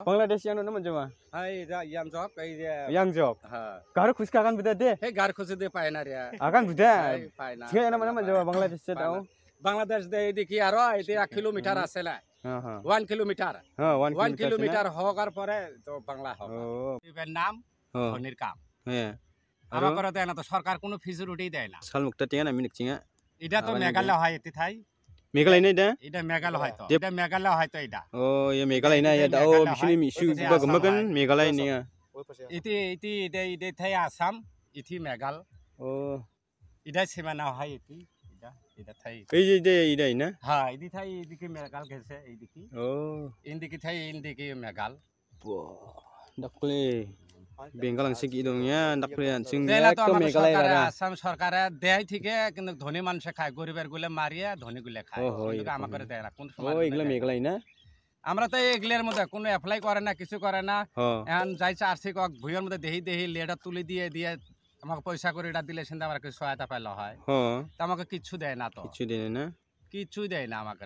Bangladesh yang mana macam mana? Hai, yang jok, Yang jok. Garu khusus akan beda deh. Hei, gar khusus deh paina dia. Akan beda. Paina. Sekarang mana macam mana Bangladesh tahu? Bangladesh deh di kiaro itu 1 kilometer asal. 1 kilometer. 1 kilometer hogar pore to Bangla hogar. Iben naam Honir Kam. আমার করে দেয় না তো সরকার কোনো ফেসিলিটি দেয় না সালমুক্তা টিয়া না মিনিক চিঙা এটা তো মেঘালয় হয় এতে থাই মেঘালয় নাই এটা মেঘালয় হয় তো এটা মেঘালয় হয় তো এটা ও ইয়া মেঘালয় না ইয়া দাও বিশনি মিসু গুবা গমগন মেঘালয় নিয়া ইতি ইতি এটা এটা থাই আসাম ইতি মেঘাল ও এটা সীমানা হয় ইতি এটা এটা থাই এই যে এইটাই না হ্যাঁ ইদি থাই এদিকে মেঘাল গেছে এইদিকে ও ইন্দিকে থাই ইন্দিকে মেঘাল ডাকলে বেঙ্গল আংশে কি দং ইয়া ডাকলে আংশিং একদম মেঘালয় রা আসাম সরকার দেয় ঠিকই কিন্তু ধনী মানুষ খায় গরিবের গুলে মারিয়া ধনী গুলে খায় কিন্তু আমাকে দেয় না কোন সময় ও এগুলা মেঘালয় না আমরা তো এগুলোর মধ্যে কোনো অ্যাপ্লাই করে না কিছু করে না এখন যাইছে আর্থিক ভুইয়ের মধ্যে দেহি দেহি লেটা তুলে দিয়ে দিয়ে আমাকে পয়সা করে এটা দিলে সেটা আমার কিছু সহায়তা পেলে হয় তা আমাকে কিচ্ছু দেয় না তো কিছু দেয় না কিছুই দেয় না আমাকে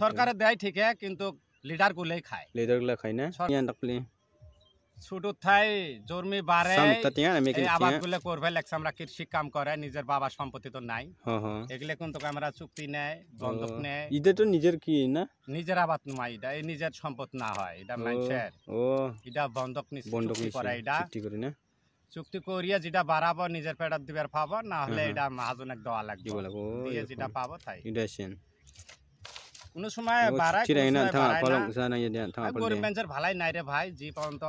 সরকারে দেয় ঠিকই কিন্তু লিডার গুলোই খায় লিডার গুলা খায় না ইয়া ডাকলে ছোট থাই জমি বাড়ে আবাদ গুলো করবে লেখছে আমরা কৃষি কাম করে নিজের বাবার সম্পত্তি তো নাই এগুলো কিন্তু আমরা চুক্তি নেয় বন্ধক নেয় এটা তো নিজের কি না নিজের আবাদ নয় এটা এই নিজের সম্পদ না হয় এটা মানুষের এটা বন্ধক চুক্তি করে এটা চুক্তি করিয়া যেটা বাড়াবো নিজের পেটার দিবার পাবো না হলে এটা মহাজনের দেওয়া লাগবে দিয়ে যেটা পাবো তাই কোন সময় বাড়ায় গরিব মানুষের ভালাই নাই রে ভাই জি পর্যন্ত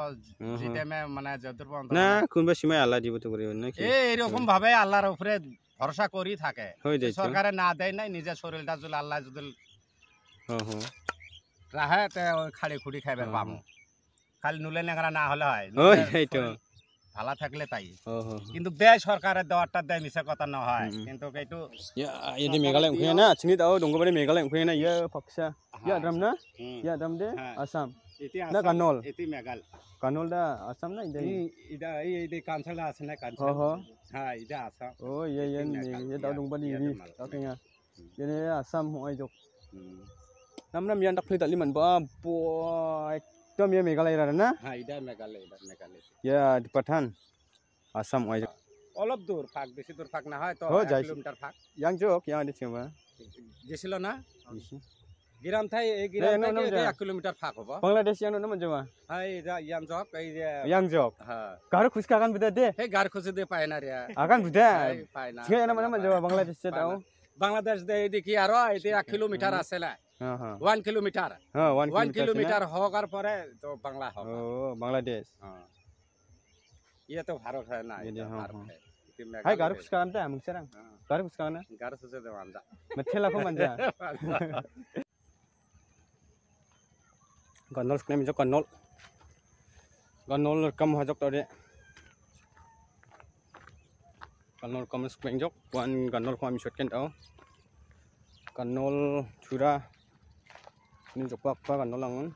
জি টাইমে মানে যতদূর পর্যন্ত না কোনবা সময় আল্লাহ দিব তো করিব না এরকম ভাবে আল্লাহর উপরে ভরসা করি থাকে সরকারে না দেয় নাই নিজের শরীরটা যদি আল্লাহ যদি রাহে তে খাড়ি খুঁড়ি খাইবার পাবো খালি নুলে নেগরা না হলে হয় ভালো থাকলে তাই কিন্তু দেয় সরকারের দেওয়ারটা দেয় মিছা কথা না হয় কিন্তু এইটু ইদি মেঘালয় উখে না চিনি দাও দঙ্গবাড়ি মেঘালয় উখে না ইয়া ফাকসা ইয়া দ্রাম না ইয়া দ্রাম দে আসাম না কানল এটি মেঘাল কানল দা আসাম না ইদা এই কানসালটা আছে না কানসাল হ্যাঁ ইদা আসাম ও ইয়া ইয়া দাও দঙ্গবাড়ি ইদি তাকেয়া ইনি আসাম হই জক নামনা মিয়ান ডাকলি তালি মানবা প একদম ইয়া মেঘালয় রা না হ্যাঁ ইদা মেঘালয় ইয়া পাঠান আসাম হই অলপ দূর ফাক বেশি দূর ফাক না হয় তো 1 কিলোমিটার ফাক yang jok yang di sini গেছিল না গ্রাম থাই এই গ্রাম থেকে 1 কিলোমিটার ফাক হবে Bangladesh yang mana macam mana hai yang jok এই যে yang jok garu khusus akan beda deh হে গার খুঁজে দে পায় না রে akan beda পায় না sekarang mana macam Bangladesh tahu Bangladesh দে এদিকে আরো এতে 1 কিলোমিটার আছে না 1 কিলোমিটার 1 কিলোমিটার হওয়ার পরে তো বাংলা হবে ও বাংলাদেশ ये तो भारत है ना ये भारत है hai garu khusus akan dah mungkin garu khusus akan garu khusus deh manja betul aku manja ganol sekarang minjak ganol rekam hajok tadi ganol rekam sekarang jok wan ganol kau misutkan tau ganol curah ini jok apa ganol langun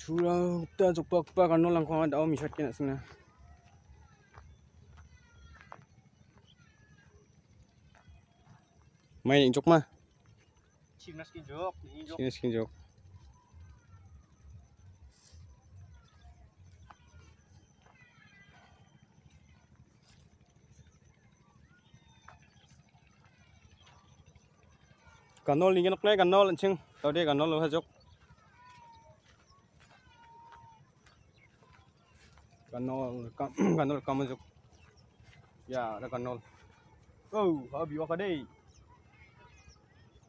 curah kita jok apa ganol lang kau tau misutkan asingnya main jok mah Sinas kinjok sinas kinjok ganol ni nak leh ganol encing tau dia ganol lo hajok ganol kamu jok ya ada ganol oh habi wak deh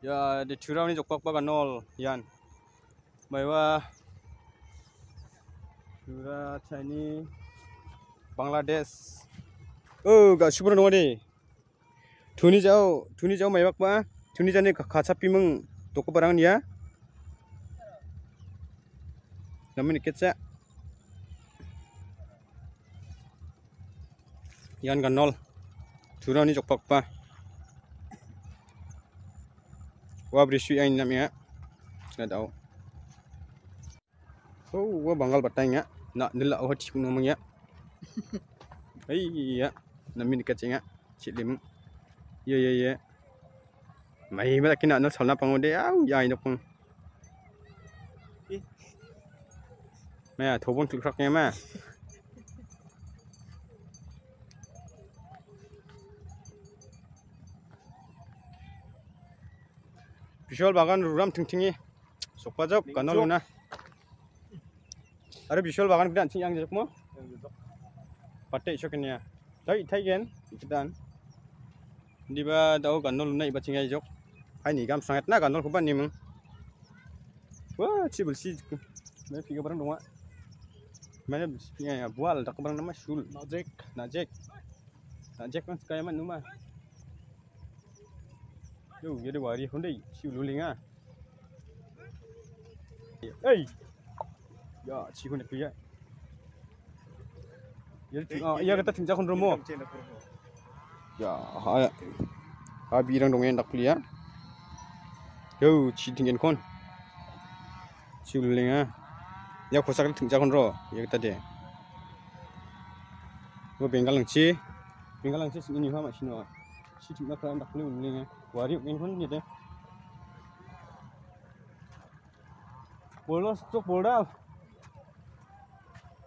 ya di curah ni jok pak ganol yan bahwa curah Chinese Bangladesh oh gak super nong deh thuni jauh mai bak pa thuni jani kaca pimeng toko barang dia namun iketsa yan ganol curah ni jok pak pa wah berisui yang namanya nggak tahu oh wah banggal batangnya nak nilai oh cik namanya iya namin kacengnya cik lim iya mai malah kena nol salna pangode au ya ini pang mẹ thổ bông thực khắc nghe mà visual bagan ruram tingtingi sokpa jok kanol luna are visual bagan kedan ting yang jok mo patte isoknya dai thaigen kedan diba dau kanol luna iba tingai jok hai ni gam sangat na kanol kuban ni mung wah ci bersih me piga barang dong mana ya bual tak barang nama sul najek kan kayak mana numa yo jadi wari hundai siu lulinga ei ya ci kun piga ya kata tinja kon romo ya ha birang dong en dak plia yo ci tingen kon siu lulinga ya khosak tinja kon ro ya kata de go bengal langci ini ha masino si tinja kan dak plia lulinga wari en kon ni de bolos tuk boldal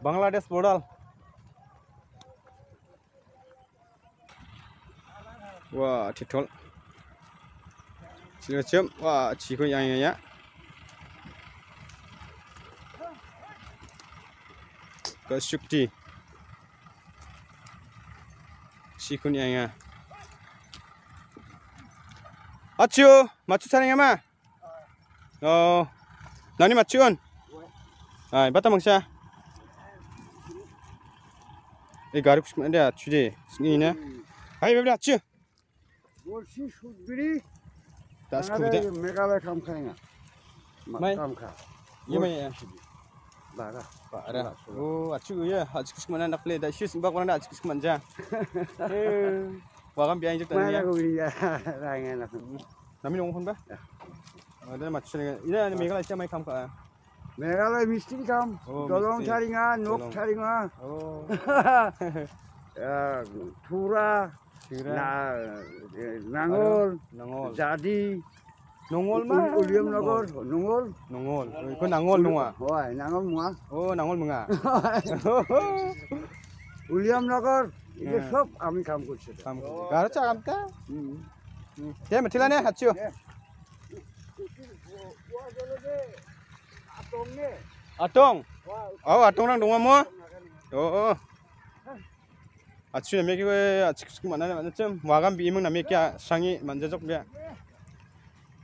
Bangladesh boldal wah titol silacem wah ciko yang ya kasukti sikun yang ya acu macu sarang ya ma oh nani macuan ay bata mangsa garuk ada cuci sini na hai bebra acu बोलसी सुधरी das kubida Meghalaya काम खाएगा मैं काम खा ये मैं बागा para oh acu ya acu mana nak play dah sis bak mana acu manja wagam biang juk mana tanya ko iya rangen nak nami nong pun ba ada macu ini Meghalaya siapa mai kam ka Meghalaya मिस्त्री काम Oh, dolong mistri. caringa nok Tolong. caringa oh thura kira nangol nongol jadi nongol mah uliam nagor nongol nongol ko nangol nunga hoy nangol mua oh nangol menga উলিয়াম নগর এটা হ্যাঁ। সব আমি কাম করছি kam garo cha kam ta ya mathila ne hachu atong oh atong nang donga mo oh achu me ki achu mana mana chem wagam bi mung na me kya sangi manja jok bia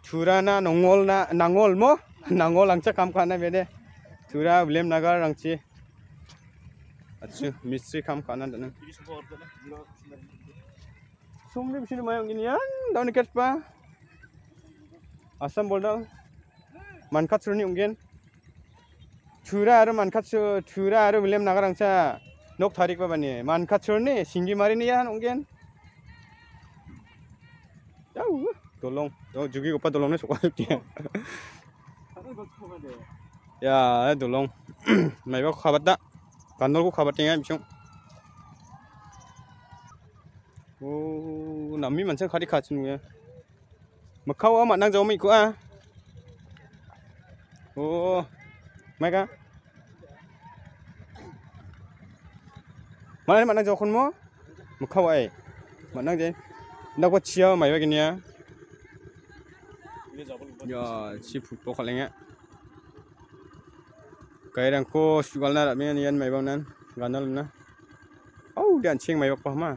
thurana nongol na nangol mo nangol angcha kam kana bede thura ulem nagar rangchi achu mistri kam kana dan sumri bisini mayang ginian daun ikat pa asam boldal mankat surni ungen thura aru mankat su thura aru ulem nagar angcha nok tarik pa bani mankat surni singi mari ni yan ungen jauh tolong jugi gopa tolong ne sokwa dia ya tolong mai ba khabat da kanol ko khabat ngai bisong oh nami mansa khari khachin ya makau ama nang jaw mai ko a oh mai ka mana mana jaw khon mo makau ai manang je nak ba chia mai ba gini ya ya si pu khalenga kairang ko sugalna ra me nian mai bang nan ganal na oh dan ching mai ba ma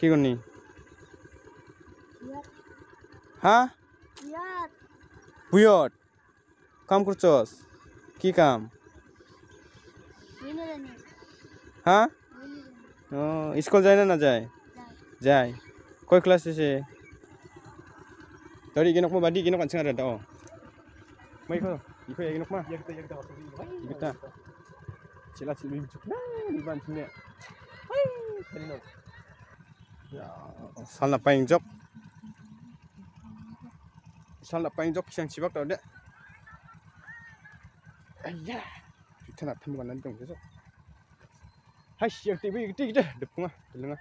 কি করনি হ্যাঁ বুয়ট কাম করছস কি কাম হ্যাঁ ও স্কুল যায় না যায় যায় কয় ক্লাস এসে তরি গিনক বাদি গিনক আনছিং আরে দাও মাই কো ইকো গিনক মা ইকটা চিলা চিলি বিচুক না ইবান চিনে ya salna paing jok siang cibak tau dek ayah kita nak temu kanan dong besok Hai siang tiba gitu gitu depunga, dengar.